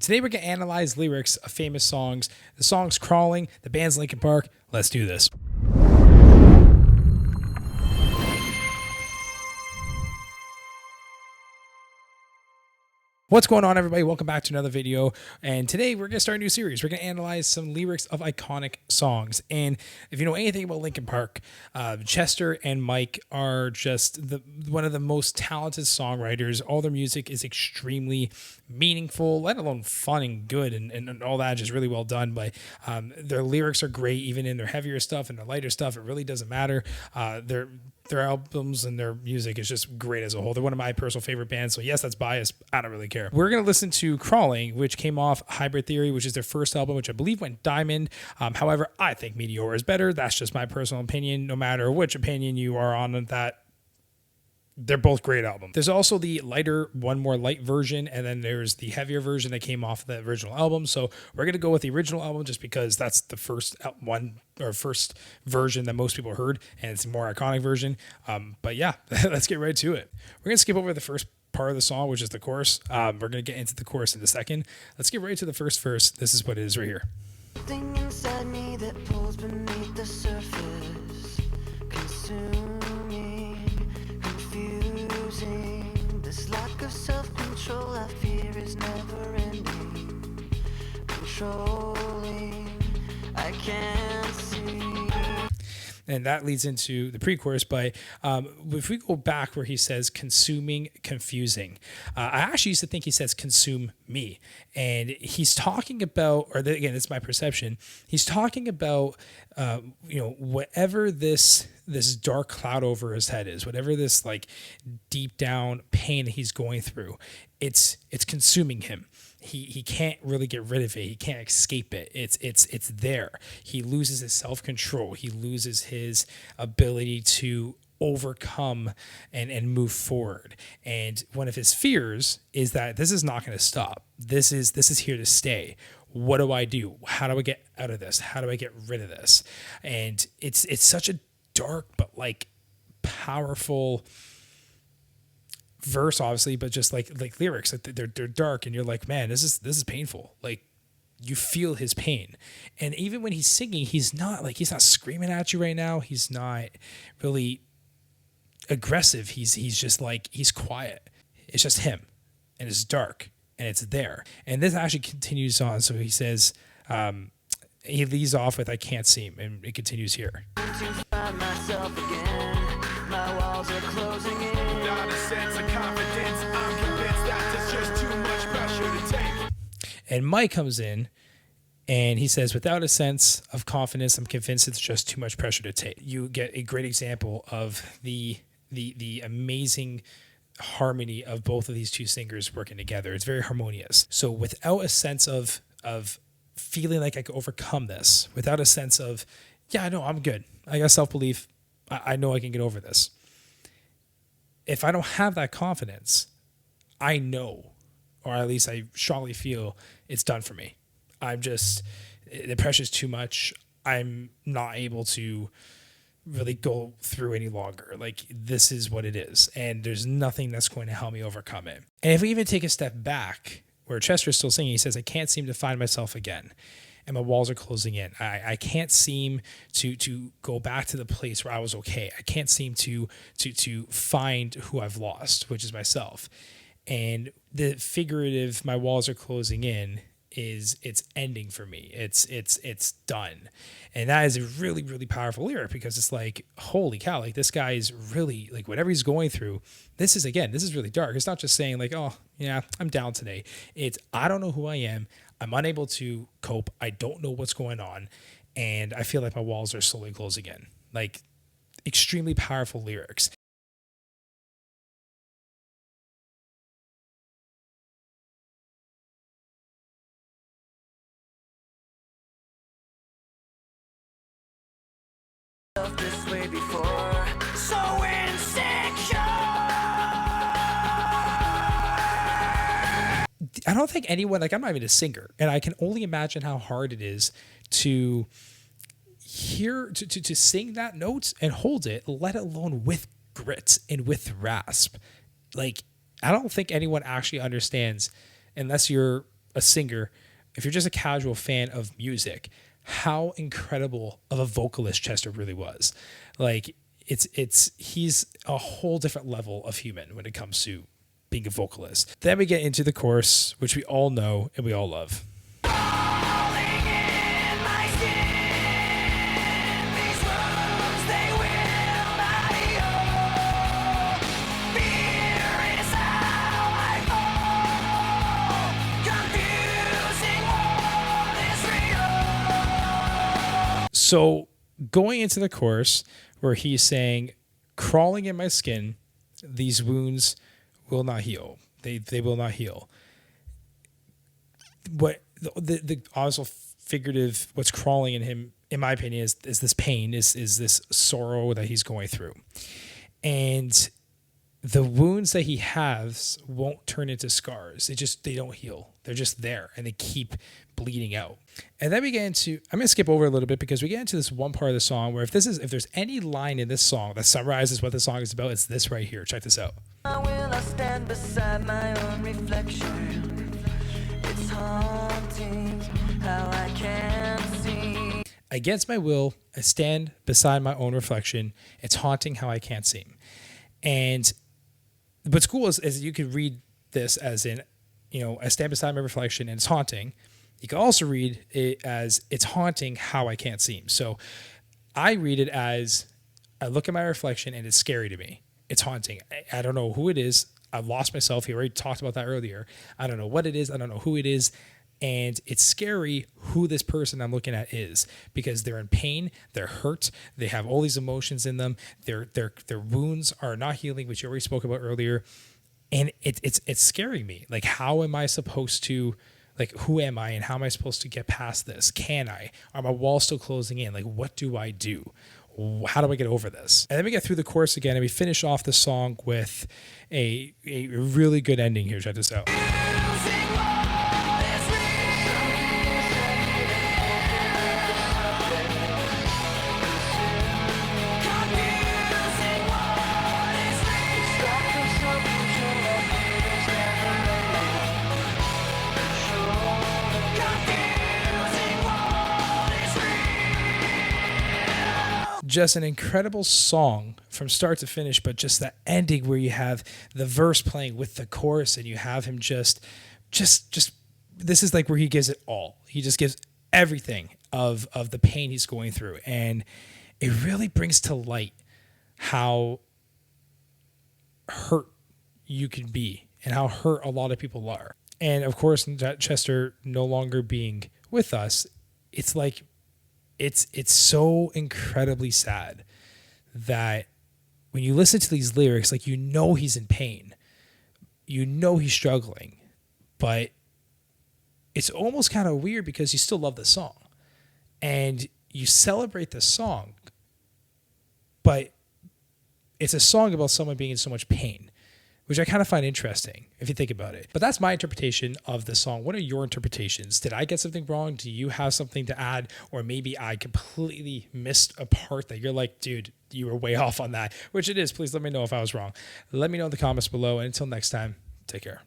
Today we're going to analyze lyrics of famous songs. The song's Crawling, the band's Linkin Park. Let's do this. What's going on, everybody? Welcome back to another video. And today we're going to start a new series. We're going to analyze some lyrics of iconic songs. And if you know anything about Linkin Park, Chester and Mike are just one of the most talented songwriters. All their music is extremely meaningful, let alone fun and good, and all that, just really well done. But their lyrics are great, even in their heavier stuff and their lighter stuff. It really doesn't matter. Their albums and their music is just great as a whole. They're one of my personal favorite bands. So yes, that's biased. I don't really care. We're going to listen to Crawling, which came off Hybrid Theory, which is their first album, which I believe went diamond. However, I think Meteor is better. That's just my personal opinion. No matter which opinion you are on that, they're both great albums. There's also the lighter, one more light version, and then there's the heavier version that came off the original album. So we're going to go with the original album just because that's the first first version that most people heard, and it's a more iconic version. But yeah, let's get right to it. We're going to skip over the first part of the song, which is the chorus. We're going to get into the chorus in a second. Let's get right to the first verse. This is what it is right here. Something inside me that pulls beneath the surface, consuming, confusing. This lack of self-control I fear is never ending, controlling. I can't see. And that leads into the pre-chorus. But if we go back where he says consuming, confusing, I actually used to think he says consume me. And he's talking about, again, it's my perception. He's talking about, whatever this dark cloud over his head is, whatever this like deep down pain that he's going through, it's consuming him. He can't really get rid of it. He can't escape it. It's there. He loses his self-control. He loses his ability to overcome and move forward. And one of his fears is that this is not going to stop. This is here to stay. What do I do? How do I get out of this? How do I get rid of this? And it's such a dark but like powerful verse, obviously, but just like lyrics, like they're dark, and you're like, man, this is painful. Like, you feel his pain. And even when he's singing, he's not screaming at you right now. He's not really aggressive. He's just like, he's quiet. It's just him, and it's dark, and it's there. And this actually continues on. So he says, he leads off with I can't seem, and it continues here. Myself again. My walls are closing in. Without a sense of confidence, I'm convinced that there's just too much pressure to take. And Mike comes in and he says, without a sense of confidence, I'm convinced it's just too much pressure to take. You get a great example of the amazing harmony of both of these two singers working together. It's very harmonious. So without a sense of feeling like I could overcome this, without a sense of, yeah, I know I'm good, I got self-belief, I know I can get over this. If I don't have that confidence, I know, or at least I strongly feel, it's done for me. The pressure's too much. I'm not able to really go through any longer. Like, this is what it is, and there's nothing that's going to help me overcome it. And if we even take a step back, where Chester's still singing, he says, I can't seem to find myself again, and my walls are closing in. I can't seem to go back to the place where I was okay. I can't seem to find who I've lost, which is myself. And the figurative, my walls are closing in, it's ending for me. It's done. And that is a really, really powerful lyric, because it's like, holy cow, like, this guy is really, like, whatever he's going through, this is really dark. It's not just saying like, oh yeah, I'm down today. It's, I don't know who I am. I'm unable to cope. I don't know what's going on. And I feel like my walls are slowly closing in. Like, extremely powerful lyrics. This way before, so insecure. I don't think anyone, like, I'm not even a singer, and I can only imagine how hard it is to hear, to sing that note and hold it, let alone with grit and with rasp. Like, I don't think anyone actually understands, unless you're a singer, if you're just a casual fan of music, how incredible of a vocalist Chester really was. Like he's a whole different level of human when it comes to being a vocalist. Then we get into the chorus, which we all know and we all love. So going into the chorus where he's saying, crawling in my skin, these wounds will not heal. They will not heal. What the also figurative, what's crawling in him, in my opinion, is this pain, is this sorrow that he's going through. And the wounds that he has won't turn into scars. They don't heal. They're just there and they keep bleeding out. And then we get into, I'm going to skip over a little bit because we get into this one part of the song where if there's any line in this song that summarizes what the song is about, it's this right here. Check this out. Will I stand beside my own reflection? It's haunting how I can't see. Against my will, I stand beside my own reflection. It's haunting how I can't see. And what's cool is you could read this as in, I stand beside my reflection and it's haunting. You can also read it as it's haunting how I can't see. So I read it as I look at my reflection and it's scary to me. It's haunting. I don't know who it is. I've lost myself. He already talked about that earlier. I don't know what it is. I don't know who it is. And it's scary who this person I'm looking at is because they're in pain, they're hurt, they have all these emotions in them. Their wounds are not healing, which you already spoke about earlier. And it's scaring me. Like, how am I supposed to, like, who am I and how am I supposed to get past this? Can I? Are my walls still closing in? Like, what do I do? How do I get over this? And then we get through the chorus again and we finish off the song with a really good ending here. Check this out. Just an incredible song from start to finish, but just that ending where you have the verse playing with the chorus and you have him just this is like where he gives it all. He just gives everything of the pain he's going through. And it really brings to light how hurt you can be and how hurt a lot of people are. And of course, Chester no longer being with us, it's like, it's so incredibly sad that when you listen to these lyrics, like, he's in pain, he's struggling, but it's almost kind of weird because you still love the song and you celebrate the song, but it's a song about someone being in so much pain, which I kind of find interesting if you think about it. But that's my interpretation of the song. What are your interpretations? Did I get something wrong? Do you have something to add? Or maybe I completely missed a part that you're like, dude, you were way off on that, which it is. Please let me know if I was wrong. Let me know in the comments below. And until next time, take care.